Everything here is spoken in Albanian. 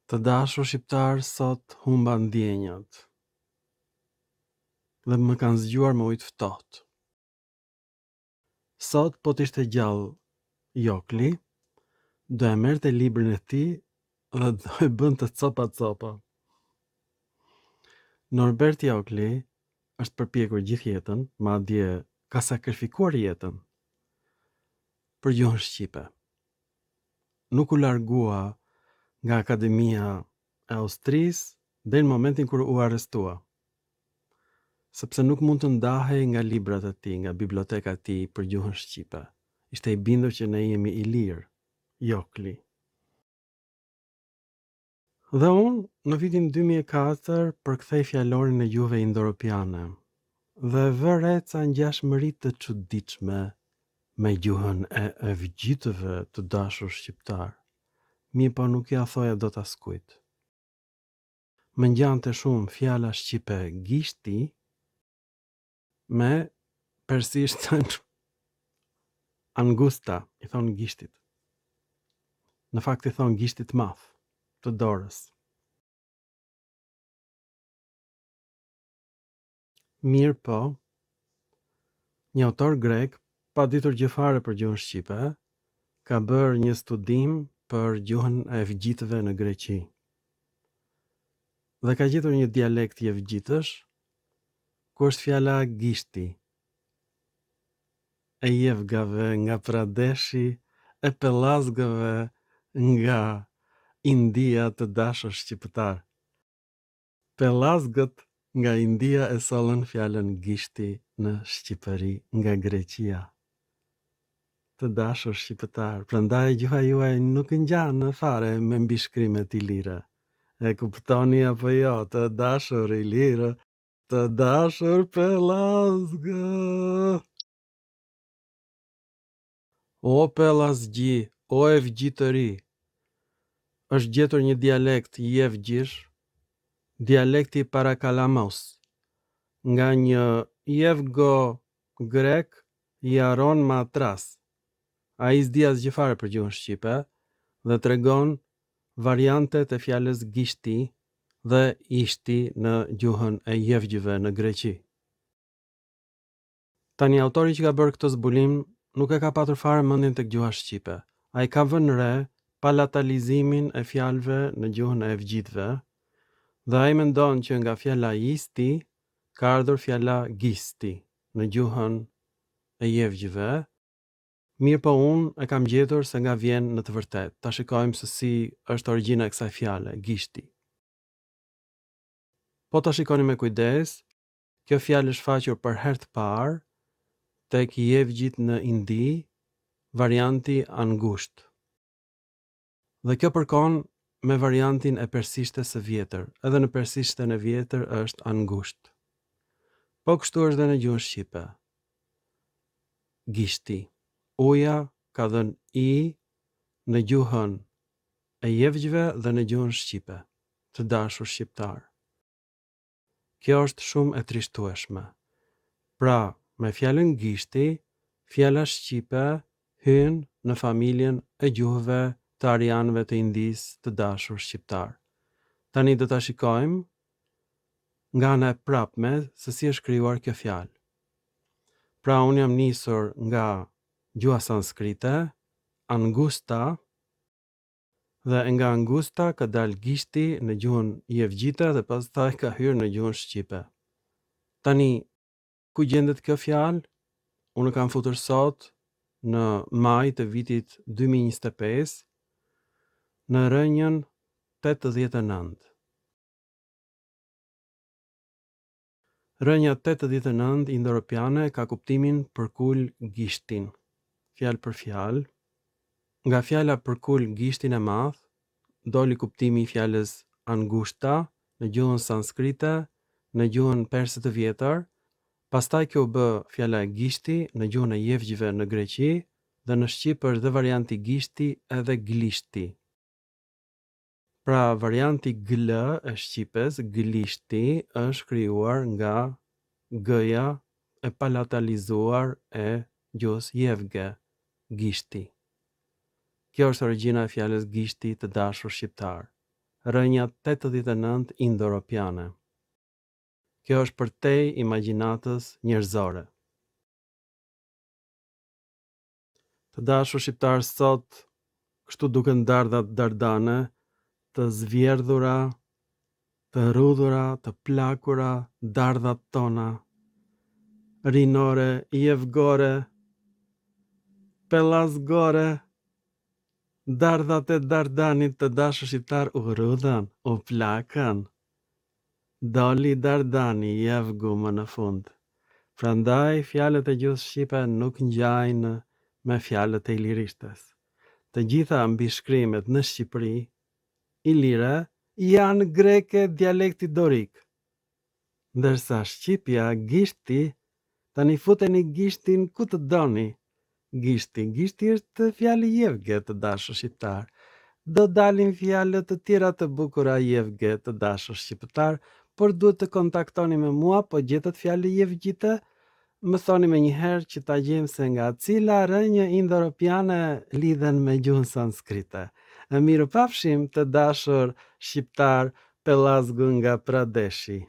Të dashur shqiptar, sot humba ndjenjat dhe më kanë zgjuar me ujë të ftohtë. Sot po t'ishte gjallë Jokli, do e merrte librin e tij dhe do e bënte copa. Norbert Jokli është përpjekur gjithë jetën, madje ka sakrifikuar jetën për gjuhën shqipe. Nuk u largua nga Akademia e Austrisë deri në momentin kur u arrestua, sepse nuk mund të ndahej nga librat e tij, nga biblioteka e tij për gjuhën shqipe. Ishte i bindur që ne jemi i lirë, Jokli. Dhe unë në vitin 2004 përkthej fjalorin e gjuhëve indo-europiane dhe vëre ca ngjashmëri të çuditshme me gjuhën e evgjitëve të dashur shqiptar. Mi po nuk ja thoja dot askujt. Më ngjante shumë fjala shqipe gishti me persishtën angusta, i thon gishtit. Në fakt i thon gishtit madh të dorës. Mirë po, një autor grek, pa ditur gjë fare për gjuhën shqipe, ka bërë një studim për gjuhën e evgjitëve në Greqi. Dhe ka gjetur një dialekt i evgjitësh, ku është fjala gishti, e jevgave nga Pradeshi, e pellazgave nga India të dashur shqiptar. Pellazgët nga India e sollën fjalën gishti në Shqipëri nga Greqia. Të dashur shqiptar, prandaj gjuha juaj nuk ngjan fare me mbishkrimet i lire. E kuptoni apo jo, të dashur i lirë, të dashur pellazgë. O pellazgji, o evgjitëri, është gjetur një dialekt jevgjish, dialekti Parakalamos, nga një jevgo grek Jaron Matras. Ai s'di asgjë fare për gjuhën shqipe dhe tregon variantet e fjalës gishti dhe ishti në gjuhën e jevgjëve në Greqi. Tani autori që ka bërë këtë zbulim nuk e ka patur fare mendjen tek gjuha shqipe. Ai ka vënë re palatalizimin e fjalëve në gjuhën e evgjitëve dhe ai mendon që nga fjala isti ka ardhur fjala gisti në gjuhën e jevgjëve. Mirë po unë e kam gjetur se nga vjen në të vërtet. Ta shikojmë se si është origjina e kësaj fjale, gishti. Po ta shikoni me kujdes, kjo fjalë është shfaqur për herë të parë tek jevgjit në Indi, varianti angusht. Dhe kjo përkon me variantin e persishtes së vjetër. Edhe në persishten e vjetër është angusht. Po kështu është dhe në gjuhën shqipe. Gishti. Uja ka dhënë i në gjuhën e jevgjve dhe në gjuhën shqipe, të dashur shqiptar. Kjo është shumë e trishtueshme. Pra, me fjalën gishti, fjala shqipe hyn në familjen e gjuhëve të arianëve të Indis të dashur shqiptar. Tani do ta shikojmë nga ana e prapme se si është krijuar kjo fjalë. Pra, unë jam nisur nga gjuha sanskrite, angusta, dhe nga angusta ka dal gishti në gjuhën jevgjite dhe pastaj ka hyrë në gjuhën shqipe. Tani, ku gjendet kjo fjalë? Unë kam futur sot në maj të vitit 2025 në rënjën 89. Rënja 89 indo-europiane ka kuptimin përkul gishtin. Fjalë për fjalë, nga fjala përkul gishtin e madh, doli kuptimi i fjalës angushta në gjuhën sanskrite, në gjuhën perse të vjetër, pastaj kjo bë fjala gishti në gjuhën e jevgjve në Greqi dhe në Shqip është dhe varianti gishti edhe glishti. Pra varianti gl e shqipes, glishti, është krijuar nga g-ja e palatalizuar e gjuhës jevge, gishti. Kjo është origjina e fjalës gishti të dashur shqiptar. rënja 89 indo-europiane. Kjo është përtej imagjinatës njerëzore. Të dashur shqiptar, sot, kështu duken dardhat dardane, të zvjerdhura, të rrudhura, të plakura, dardhat tona, rinore, jevgore, pellasgore, dardhat e dardanit. Të dashur shqiptar, u rrudhën, u plakën, doli dardani, jevgu më në fund. Prandaj fjalët e gjuhës shqipe nuk ngjajnë me fjalët e ilirishtes. Të gjitha mbishkrimet në Shqipëri ilire janë greke dialekti dorik, ndërsa shqipja gishti, tani futeni gishtin ku të doni. Gishti është fjalë jevge, të dashur shqiptar. Do dalin fjalë të tjera të bukura jevge, të dashur shqiptar, por duhet të kontaktoni me mua, po gjetët fjalë jevgjite, më thoni me njëherë që ta gjejmë se nga cila rënjë indo-europiane lidhen me gjuhën sanskrite. Mirupafshim, të dashur shqiptar, Pellasgu nga Pradeshi.